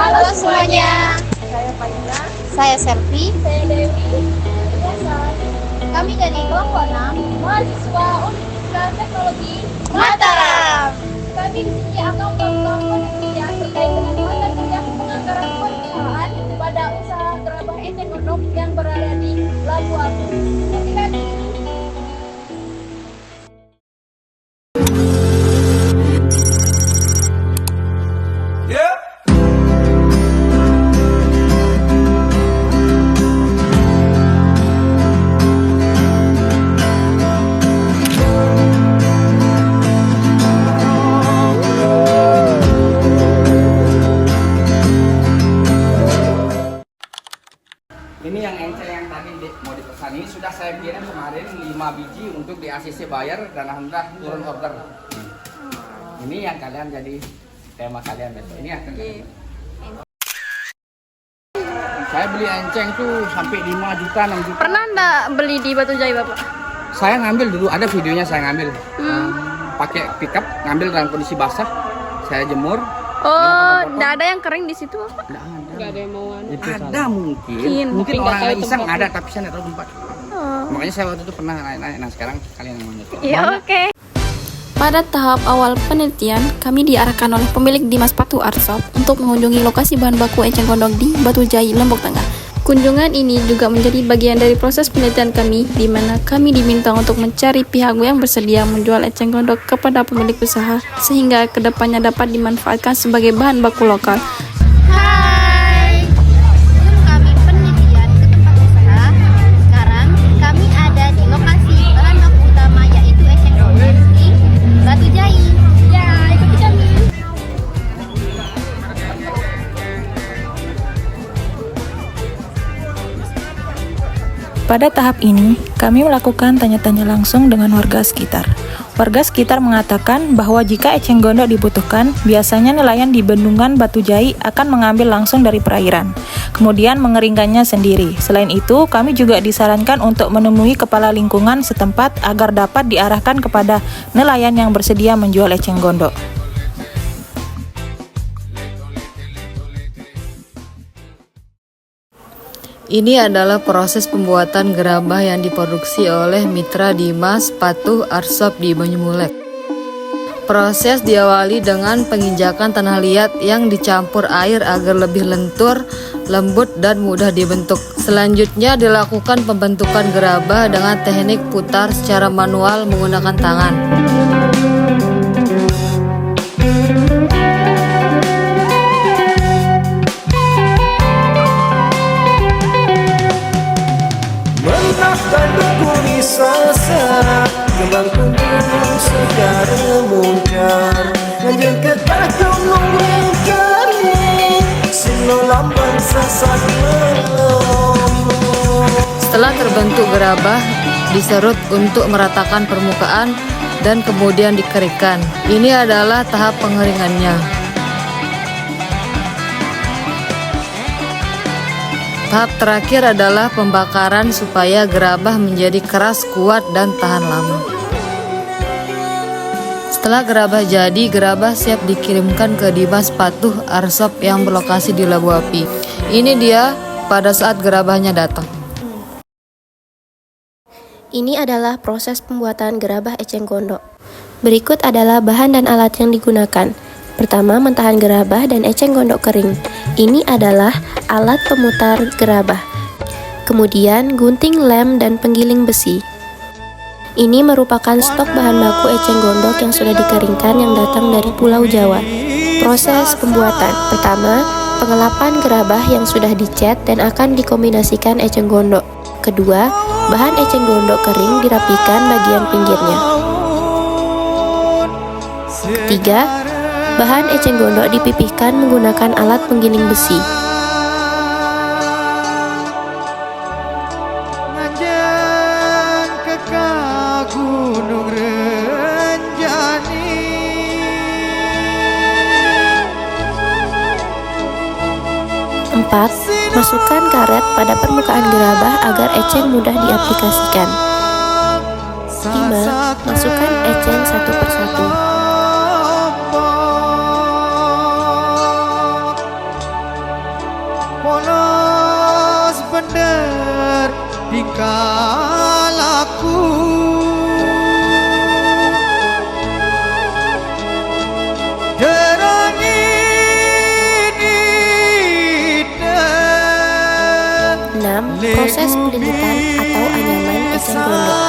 Halo semuanya, Saya Paina. saya Selvi. Saya Dewi. Biasa. Kami dari kelompok 6 Mahasiswa Universitas Teknologi Mataram. Kami di sini akan melakukan penelitian terkait dengan mata kuliah penganggaran perusahaan pada usaha gerabah eceng gondok yang berada di Labu Abu. Ikuti kami. Ini yang enceng yang tadi mau dipesan ini sudah saya kirim kemarin 5 biji untuk di ACC bayar dan alhamdulillah turun order. Ini yang kalian jadi tema kalian besok. Ini akan kalian. Saya beli enceng tuh sampai 5 juta 6 juta. Pernah enggak beli di Batu Jaya, Bapak? Saya ngambil dulu, ada videonya saya ngambil. Pakai pickup ngambil dalam kondisi basah. Saya jemur. Oh, enggak ada yang kering di situ, Bapak? Nggak ada yang mau Itu ada mungkin orang yang iseng ada tapi saya nggak tahu tempat. Makanya saya waktu itu pernah naik. Nah sekarang kalian yang mau nyoba. Iya, oke. Pada tahap awal penelitian, kami diarahkan oleh pemilik Dimas Patu Art Shop untuk mengunjungi lokasi bahan baku eceng gondok di Batu Jaya, Lombok Tengah. Kunjungan ini juga menjadi bagian dari proses penelitian kami, di mana kami diminta untuk mencari pihak yang bersedia menjual eceng gondok kepada pemilik usaha, sehingga kedepannya dapat dimanfaatkan sebagai bahan baku lokal. Hai, sebelum kami penelitian ke tempat usaha, sekarang kami ada di lokasi bahan baku utama yaitu eceng gondok di Batu Jaya. Ya, ikuti kami. Pada tahap ini, kami melakukan tanya-tanya langsung dengan warga sekitar. Warga sekitar mengatakan bahwa jika eceng gondok dibutuhkan, biasanya nelayan di bendungan Batu Jaya akan mengambil langsung dari perairan, kemudian mengeringkannya sendiri. Selain itu, kami juga disarankan untuk menemui kepala lingkungan setempat agar dapat diarahkan kepada nelayan yang bersedia menjual eceng gondok. Ini adalah proses pembuatan gerabah yang diproduksi oleh Mitra Dimas Patu Art Shop di Banyumulek. Proses diawali dengan penginjakan tanah liat yang dicampur air agar lebih lentur, lembut, dan mudah dibentuk. Selanjutnya dilakukan pembentukan gerabah dengan teknik putar secara manual menggunakan tangan. Menahkan dekuni sasa Kembang gunung segara muncar Nganjeng ketah gunung lingkari Sino lambang sasat melombo. Setelah terbentuk gerabah, diserut untuk meratakan permukaan dan kemudian dikeringkan. Ini adalah tahap pengeringannya. Tahap terakhir adalah pembakaran supaya gerabah menjadi keras, kuat, dan tahan lama. Setelah gerabah jadi, gerabah siap dikirimkan ke Dimas Patu Art Shop yang berlokasi di Labu Api. Ini dia pada saat gerabahnya datang. Ini adalah proses pembuatan gerabah eceng gondok. Berikut adalah bahan dan alat yang digunakan. Pertama, mentahan gerabah dan eceng gondok kering. Ini adalah alat pemutar gerabah. Kemudian, gunting lem dan penggiling besi. Ini merupakan stok bahan baku eceng gondok yang sudah dikeringkan yang datang dari Pulau Jawa. Proses pembuatan. Pertama, pengelapan gerabah yang sudah dicat dan akan dikombinasikan eceng gondok. Kedua, bahan eceng gondok kering dirapikan bagian pinggirnya. Ketiga, bahan eceng gondok dipipihkan menggunakan alat penggiling besi. Nganjeng ke gunung Renjani. 4. Masukkan karet pada permukaan gerabah agar eceng mudah diaplikasikan. 5. Masukkan eceng satu persatu. polos bener tingkah laku. Terangi dida 6. Proses pelilitan atau anyaman eceng gondok.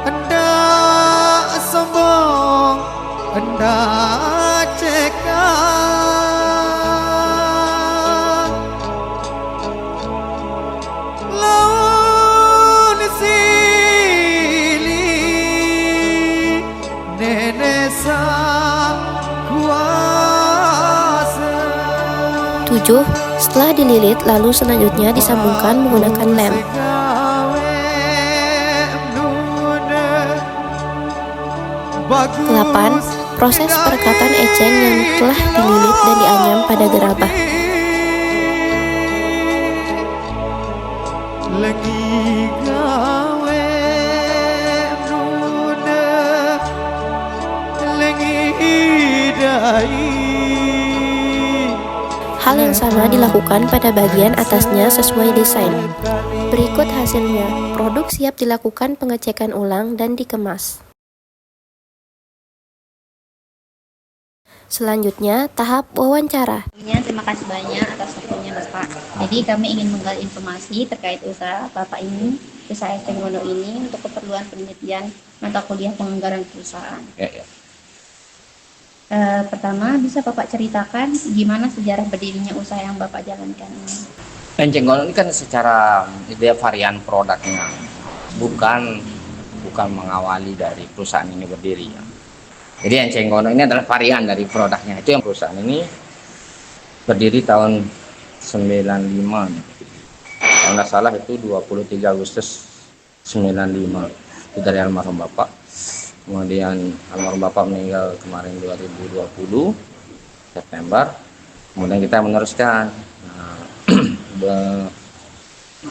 Hendak sombong, hendak cekak, laun sili nenek sang kuasa. 7. Setelah dililit, lalu selanjutnya disambungkan menggunakan lem. 8. Proses perekatan eceng yang telah dililit dan dianyam pada gerabah. Lagi gawe nuna, lagi dai. Hal yang sama dilakukan pada bagian atasnya sesuai desain. Berikut hasilnya. Produk siap dilakukan pengecekan ulang dan dikemas. Selanjutnya, tahap wawancara. Terima kasih banyak atas waktunya Bapak. Jadi kami ingin menggali informasi terkait usaha Bapak ini, usaha eceng gondok ini untuk keperluan penelitian mata kuliah penganggaran perusahaan. Pertama, bisa Bapak ceritakan gimana sejarah berdirinya usaha yang Bapak jalankan ini? Eceng gondok ini kan secara ide varian produknya, bukan mengawali dari perusahaan ini berdiri ya. Jadi eceng gondok ini adalah varian dari produknya. Itu yang perusahaan ini berdiri tahun 95. Kalau nggak salah itu 23 Agustus 95. Itu dari almarhum Bapak. Kemudian almarhum Bapak meninggal kemarin 2020 September. Kemudian kita meneruskan. Nah,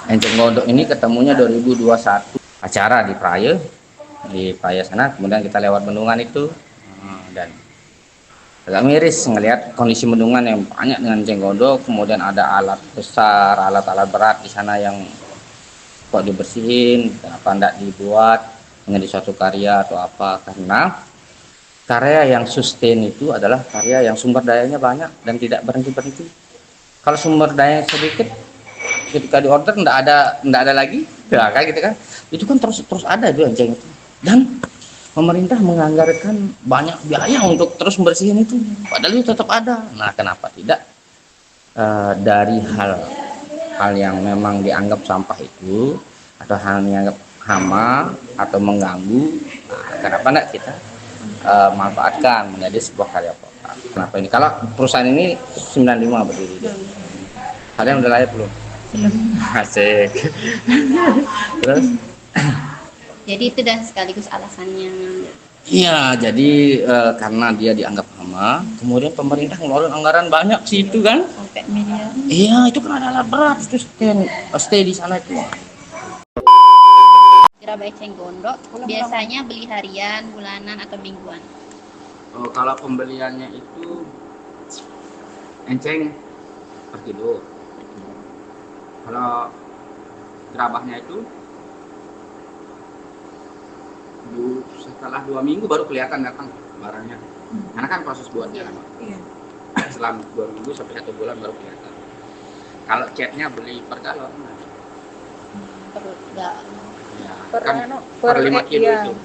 eceng gondok ini ketemunya 2021 acara di Praya sana. Kemudian kita lewat bendungan itu. Dan agak miris ngelihat kondisi bendungan yang banyak dengan eceng gondok, kemudian ada alat besar, alat-alat berat di sana yang kok dibersihin, kenapa tidak dibuat menjadi suatu karya atau apa? Karena karya yang sustain itu adalah karya yang sumber dayanya banyak dan tidak berhenti-berhenti. Kalau sumber daya sedikit, ketika di order tidak ada lagi, ya kayak gitu kan? Itu kan terus ada itu eceng itu. Dan pemerintah menganggarkan banyak biaya untuk terus membersihin itu, padahal itu tetap ada. Nah, kenapa tidak dari hal yang memang dianggap sampah itu atau hal yang dianggap hama atau mengganggu, nah, kenapa tidak kita manfaatkan menjadi sebuah karya produk? Kenapa ini? Kalau perusahaan ini 95 berdiri, kalian udah layak belum? Belum. Asik. Terus? Jadi itu dah sekaligus alasannya. Iya, jadi karena dia dianggap hama, kemudian pemerintah ngeluarin anggaran banyak sih itu kan? Sampai miliar. Iya, itu kan ada alat berat, itu stay di sana itu. Gerabah eceng gondok biasanya beli harian, bulanan, atau mingguan? Oh, kalau pembeliannya itu enceng per kilo. Kalau gerabahnya itu setelah 2 minggu baru kelihatan datang barangnya, karena kan proses buatnya lama. Selama 2 minggu sampai 1 bulan baru kelihatan. Kalau catnya beli per galon, Per ya, kan per 5 kilo itu.